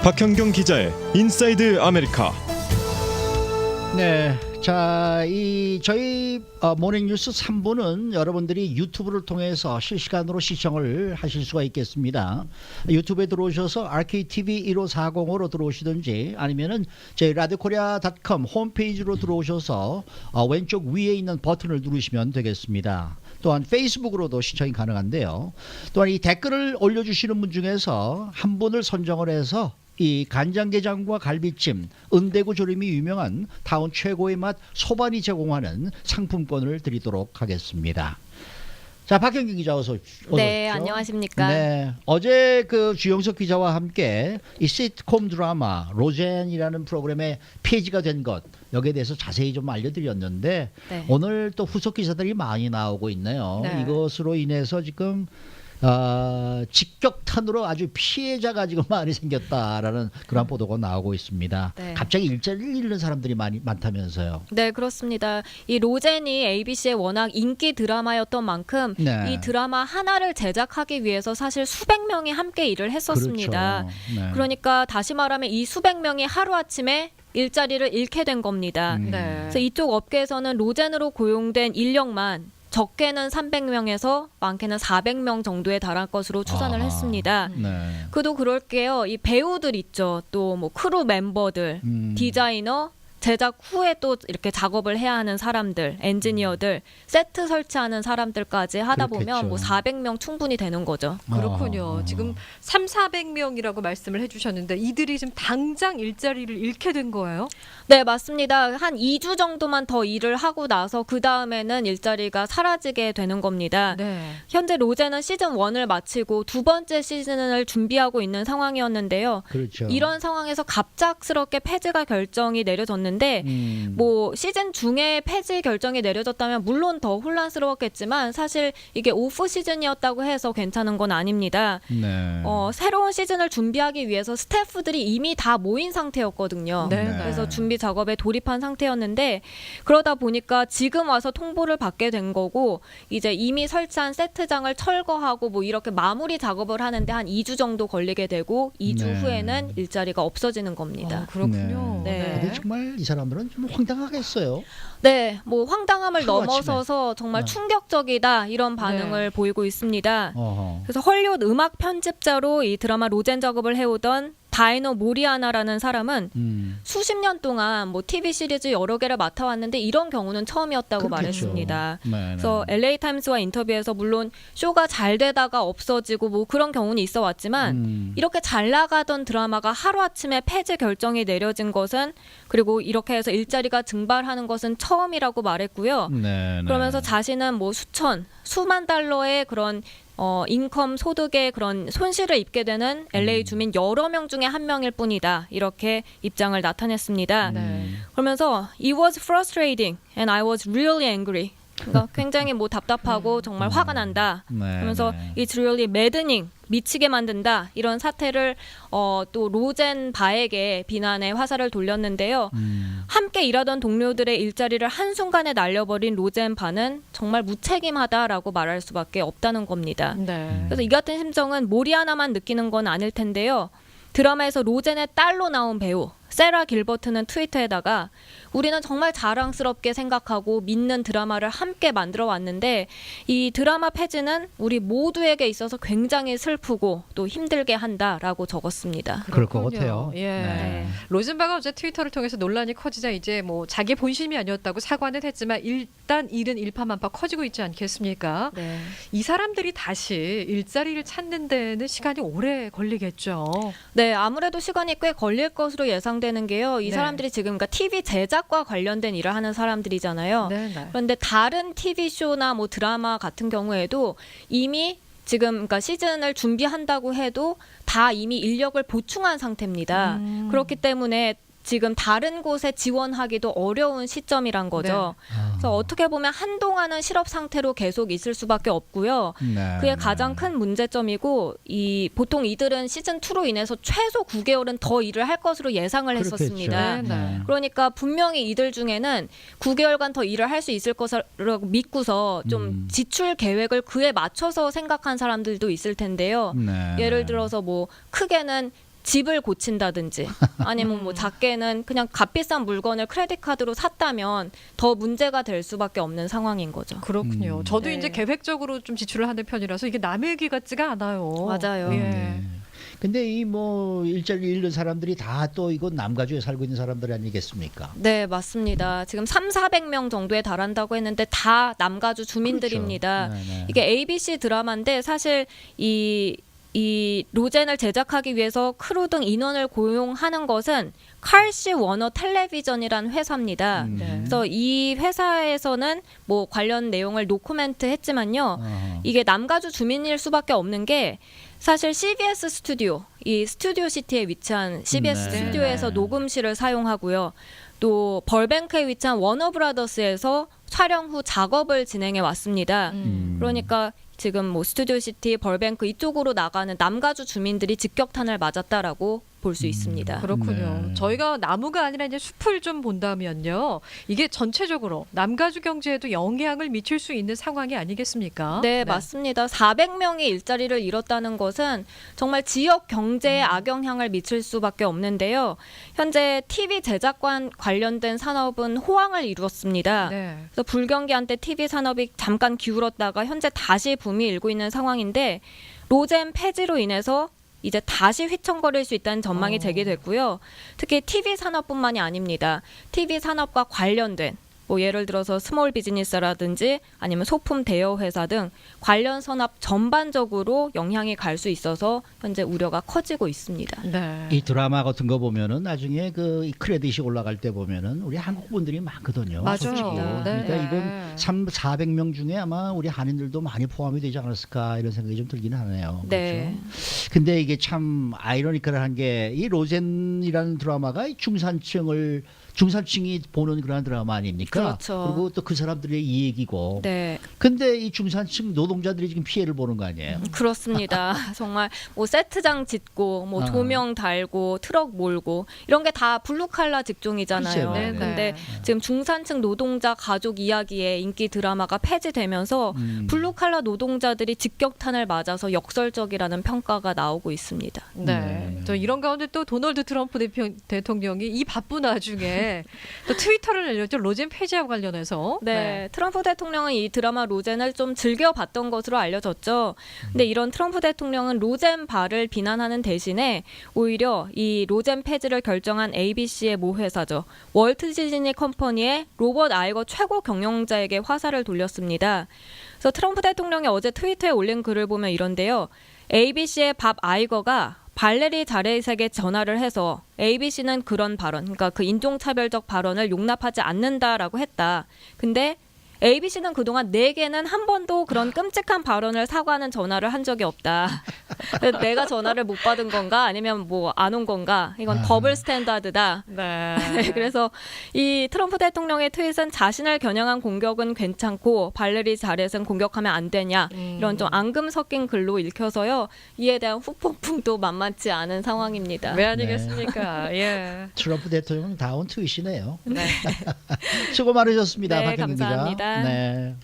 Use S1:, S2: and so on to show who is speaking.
S1: 박현경 기자의 인사이드 아메리카.
S2: 네, 자, 저희 모닝뉴스 3부는 여러분들이 유튜브를 통해서 실시간으로 시청을 하실 수가 있겠습니다. 유튜브에 들어오셔서 RKTV 1540으로 들어오시든지 아니면은 저희 라디오코리아.com 홈페이지로 들어오셔서 왼쪽 위에 있는 버튼을 누르시면 되겠습니다. 또한 페이스북으로도 시청이 가능한데요. 또한 이 댓글을 올려주시는 분 중에서 한 분을 선정을 해서 이 간장게장과 갈비찜, 은대구 조림이 유명한 타운 최고의 맛 소반이 제공하는 상품권을 드리도록 하겠습니다. 자, 박현경 기자 어서 오십시오.
S3: 네, 안녕하십니까.
S2: 네, 어제 그 주영석 기자와 함께 이 시트콤 드라마 로젠이라는 프로그램에 페이지가 된 것 여기에 대해서 자세히 좀 알려드렸는데
S3: 네.
S2: 오늘 또 후속 기사들이 많이 나오고 있네요.
S3: 네.
S2: 이것으로 인해서 지금 직격탄으로 아주 피해자가 지금 많이 생겼다라는 그런 보도가 나오고 있습니다.
S3: 네.
S2: 갑자기 일자리를 잃는 사람들이 많다면서요.
S3: 네, 그렇습니다. 이 로젠이 ABC의 워낙 인기 드라마였던 만큼
S2: 네.
S3: 이 드라마 하나를 제작하기 위해서 사실 수백 명이 함께 일을 했었습니다.
S2: 그렇죠. 네.
S3: 그러니까 다시 말하면 이 수백 명이 하루아침에 일자리를 잃게 된 겁니다. 그래서 이쪽 업계에서는 로젠으로 고용된 인력만 적게는 300명에서 많게는 400명 정도에 달할 것으로 추산을 했습니다.
S2: 네.
S3: 그도 그럴게요. 이 배우들 있죠. 또 뭐 크루 멤버들, 디자이너, 제작 후에 또 이렇게 작업을 해야 하는 사람들, 엔지니어들, 세트 설치하는 사람들까지 하다
S2: 그렇겠죠.
S3: 보면 뭐 400명 충분히 되는 거죠.
S4: 그렇군요. 지금 3,400명이라고 말씀을 해주셨는데 이들이 지금 당장 일자리를 잃게 된 거예요?
S3: 네, 맞습니다. 한 2주 정도만 더 일을 하고 나서 그 다음에는 일자리가 사라지게 되는 겁니다.
S4: 네.
S3: 현재 로제는 시즌 1을 마치고 두 번째 시즌을 준비하고 있는 상황이었는데요.
S2: 그렇죠.
S3: 이런 상황에서 갑작스럽게 폐지가 결정이 내려졌는데 뭐 시즌 중에 폐지 결정이 내려졌다면 물론 더 혼란스러웠겠지만 사실 이게 오프 시즌이었다고 해서 괜찮은 건 아닙니다.
S2: 네.
S3: 새로운 시즌을 준비하기 위해서 스태프들이 이미 다 모인 상태였거든요.
S4: 네.
S3: 그래서 준비 작업에 돌입한 상태였는데 그러다 보니까 지금 와서 통보를 받게 된 거고 이제 이미 설치한 세트장을 철거하고 뭐 이렇게 마무리 작업을 하는데 한 2주 정도 걸리게 되고 2주
S2: 네.
S3: 후에는 일자리가 없어지는 겁니다.
S4: 그렇군요.
S3: 네.
S2: 근데 정말 이 사람들은 좀 황당하겠어요.
S3: 네, 뭐 황당함을
S2: 하루아침에.
S3: 넘어서서 정말
S2: 네.
S3: 충격적이다 이런 반응을 보이고 있습니다.
S2: 어허.
S3: 그래서 헐리우드 음악 편집자로 이 드라마 로젠 작업을 해오던 다이너 모리아나라는 사람은 수십 년 동안 뭐 TV 시리즈 여러 개를 맡아왔는데 이런 경우는 처음이었다고
S2: 그렇겠죠.
S3: 말했습니다.
S2: 네, 네.
S3: 그래서 LA 타임스와 인터뷰에서 물론 쇼가 잘 되다가 없어지고 뭐 그런 경우는 있어 왔지만 이렇게 잘 나가던 드라마가 하루아침에 폐지 결정이 내려진 것은 그리고 이렇게 해서 일자리가 증발하는 것은 처음이라고 말했고요.
S2: 네, 네.
S3: 그러면서 자신은 뭐 수만 달러의 그런 인컴 소득의 그런 손실을 입게 되는 LA 주민 여러 명 중에 한 명일 뿐이다. 이렇게 입장을 나타냈습니다.
S4: 네.
S3: 그러면서 It was frustrating and I was really angry. 그러니까 굉장히 뭐 답답하고 정말 화가 난다.
S2: 네,
S3: 그러면서
S2: 네.
S3: It's really maddening. 미치게 만든다. 이런 사태를 또 로젠 바에게 비난의 화살을 돌렸는데요. 함께 일하던 동료들의 일자리를 한순간에 날려버린 로젠 바는 정말 무책임하다라고 말할 수밖에 없다는 겁니다.
S4: 네.
S3: 그래서 이 같은 심정은 모리아나만 느끼는 건 아닐 텐데요. 드라마에서 로젠의 딸로 나온 배우 세라 길버트는 트위터에다가 우리는 정말 자랑스럽게 생각하고 믿는 드라마를 함께 만들어 왔는데 이 드라마 폐지는 우리 모두에게 있어서 굉장히 슬프고 또 힘들게 한다라고 적었습니다.
S2: 그럴 것
S4: 그렇군요.
S2: 같아요.
S4: 예.
S2: 네.
S4: 로젠바가 어제 트위터를 통해서 논란이 커지자 이제 뭐 자기 본심이 아니었다고 사과는 했지만 일단 일은 일파만파 커지고 있지 않겠습니까?
S3: 네.
S4: 이 사람들이 다시 일자리를 찾는 데는 시간이 오래 걸리겠죠.
S3: 네, 아무래도 시간이 꽤 걸릴 것으로 예상되는 게요. 이
S4: 네.
S3: 사람들이 지금 그러니까 TV 제작과 관련된 일을 하는 사람들이잖아요.
S4: 네, 네.
S3: 그런데 다른 TV 쇼나 뭐 드라마 같은 경우에도 이미 지금 그러니까 시즌을 준비한다고 해도 다 이미 인력을 보충한 상태입니다. 그렇기 때문에 지금 다른 곳에 지원하기도 어려운 시점이란 거죠. 그래서 어떻게 보면 한동안은 실업 상태로 계속 있을 수밖에 없고요.
S2: 네,
S3: 그게
S2: 네.
S3: 가장 큰 문제점이고 보통 이들은 시즌 2로 인해서 최소 9개월은 더 일을 할 것으로 예상을
S2: 그렇겠죠.
S3: 했었습니다.
S4: 네, 네.
S3: 그러니까 분명히 이들 중에는 9개월간 더 일을 할 수 있을 것이라고 믿고서 좀 지출 계획을 그에 맞춰서 생각한 사람들도 있을 텐데요.
S2: 네,
S3: 예를
S2: 네.
S3: 들어서 뭐 크게는 집을 고친다든지 아니면 뭐 작게는 그냥 값비싼 물건을 크레딧 카드로 샀다면 더 문제가 될 수밖에 없는 상황인 거죠.
S4: 그렇군요. 저도
S3: 네.
S4: 이제 계획적으로 좀 지출을 하는 편이라서 이게 남의 일 같지가 않아요.
S3: 맞아요.
S4: 예.
S2: 네. 근데 이 뭐 일자리 잃는 사람들이 다 또 이거 남가주에 살고 있는 사람들 아니겠습니까?
S3: 네, 맞습니다. 지금 3,400명 정도에 달한다고 했는데 다 남가주 주민들입니다.
S2: 그렇죠. 네, 네.
S3: 이게 ABC 드라마인데 사실 이 로젠을 제작하기 위해서 크루 등 인원을 고용하는 것은 칼시 워너 텔레비전이라는 회사입니다.
S4: 네.
S3: 그래서 이 회사에서는 뭐 관련 내용을 노코멘트 했지만요.
S2: 어허.
S3: 이게 남가주 주민일 수밖에 없는 게 사실 CBS 스튜디오, 이 스튜디오 시티에 위치한 CBS
S2: 네.
S3: 스튜디오에서
S2: 네.
S3: 녹음실을 사용하고요. 또 벌뱅크에 위치한 워너브라더스에서 촬영 후 작업을 진행해 왔습니다. 그러니까 지금 뭐 스튜디오 시티, 벌뱅크 이쪽으로 나가는 남가주 주민들이 직격탄을 맞았다라고 볼 수 있습니다.
S4: 그렇군요.
S2: 네.
S4: 저희가 나무가 아니라 이제 숲을 좀 본다면요. 이게 전체적으로 남가주 경제에도 영향을 미칠 수 있는 상황이 아니겠습니까?
S3: 네, 맞습니다. 400명이 일자리를 잃었다는 것은 정말 지역 경제에 악영향을 미칠 수밖에 없는데요. 현재 TV 제작관 관련된 산업은 호황을 이루었습니다.
S4: 네.
S3: 그래서 불경기 한때 TV 산업이 잠깐 기울었다가 현재 다시 붐이 일고 있는 상황인데 로젠 폐지로 인해서 이제 다시 휘청거릴 수 있다는 전망이 제기됐고요. 특히 TV 산업뿐만이 아닙니다. TV 산업과 관련된 뭐 예를 들어서 스몰 비즈니스라든지 아니면 소품 대여 회사 등 관련 산업 전반적으로 영향이 갈 수 있어서 현재 우려가 커지고 있습니다.
S4: 네.
S2: 이 드라마 같은 거 보면은 나중에 이 크레딧이 올라갈 때 보면은 우리 한국 분들이 많거든요.
S4: 맞아요.
S2: 솔직히.
S4: 네.
S2: 그러니까
S4: 네.
S2: 이건 400명 중에 아마 우리 한인들도 많이 포함이 되지 않았을까 이런 생각이 좀 들기는 하네요.
S3: 네.
S2: 그렇죠? 근데 이게 참 아이러니컬한 게 이 로젠이라는 드라마가 이 중산층이 보는 그런 드라마 아닙니까?
S3: 그렇죠.
S2: 그리고 또 그 사람들의 이야기고.
S3: 네,
S2: 근데 이 중산층 노동자들이 지금 피해를 보는 거 아니에요?
S3: 그렇습니다. 정말 뭐 세트장 짓고 뭐
S2: 아.
S3: 조명 달고 트럭 몰고 이런 게 다 블루칼라 직종이잖아요.
S2: 글쎄요. 네,
S3: 근데 지금 중산층 노동자 가족 이야기의 인기 드라마가 폐지되면서 블루칼라 노동자들이 직격탄을 맞아서 역설적이라는 평가가 나오고 있습니다.
S4: 네. 저 이런 가운데 또 도널드 트럼프 대통령이 이 바쁜 와중에 또 트위터를 열렸죠. 로젠 폐지와 관련해서.
S3: 네, 트럼프 대통령은 이 드라마 로젠을 좀 즐겨봤던 것으로 알려졌죠. 근데 이런 트럼프 대통령은 로젠 발을 비난하는 대신에 오히려 이 로젠 폐지를 결정한 ABC의 모 회사죠. 월트 디즈니 컴퍼니의 로버트 아이거 최고 경영자에게 화살을 돌렸습니다. 그래서 트럼프 대통령이 어제 트위터에 올린 글을 보면 이런데요. ABC의 밥 아이거가 발레리 자레이색에 전화를 해서 ABC는 그런 발언, 그러니까 그 인종차별적 발언을 용납하지 않는다라고 했다. 근데 ABC는 그동안 내게는 한 번도 그런 끔찍한 발언을 사과하는 전화를 한 적이 없다. 내가 전화를 못 받은 건가 아니면 뭐 안 온 건가 이건 더블 스탠다드다.
S4: 네.
S3: 네, 그래서 이 트럼프 대통령의 트윗은 자신을 겨냥한 공격은 괜찮고 발레리 자렛은 공격하면 안 되냐 이런 좀 앙금 섞인 글로 읽혀서요. 이에 대한 후폭풍도 만만치 않은 상황입니다.
S4: 왜 아니겠습니까? 예.
S2: 트럼프 대통령은 다운 트윗이네요.
S4: 네.
S2: 수고 많으셨습니다.
S3: 네,
S2: 박현경 기자.
S3: 감사합니다.
S2: 네.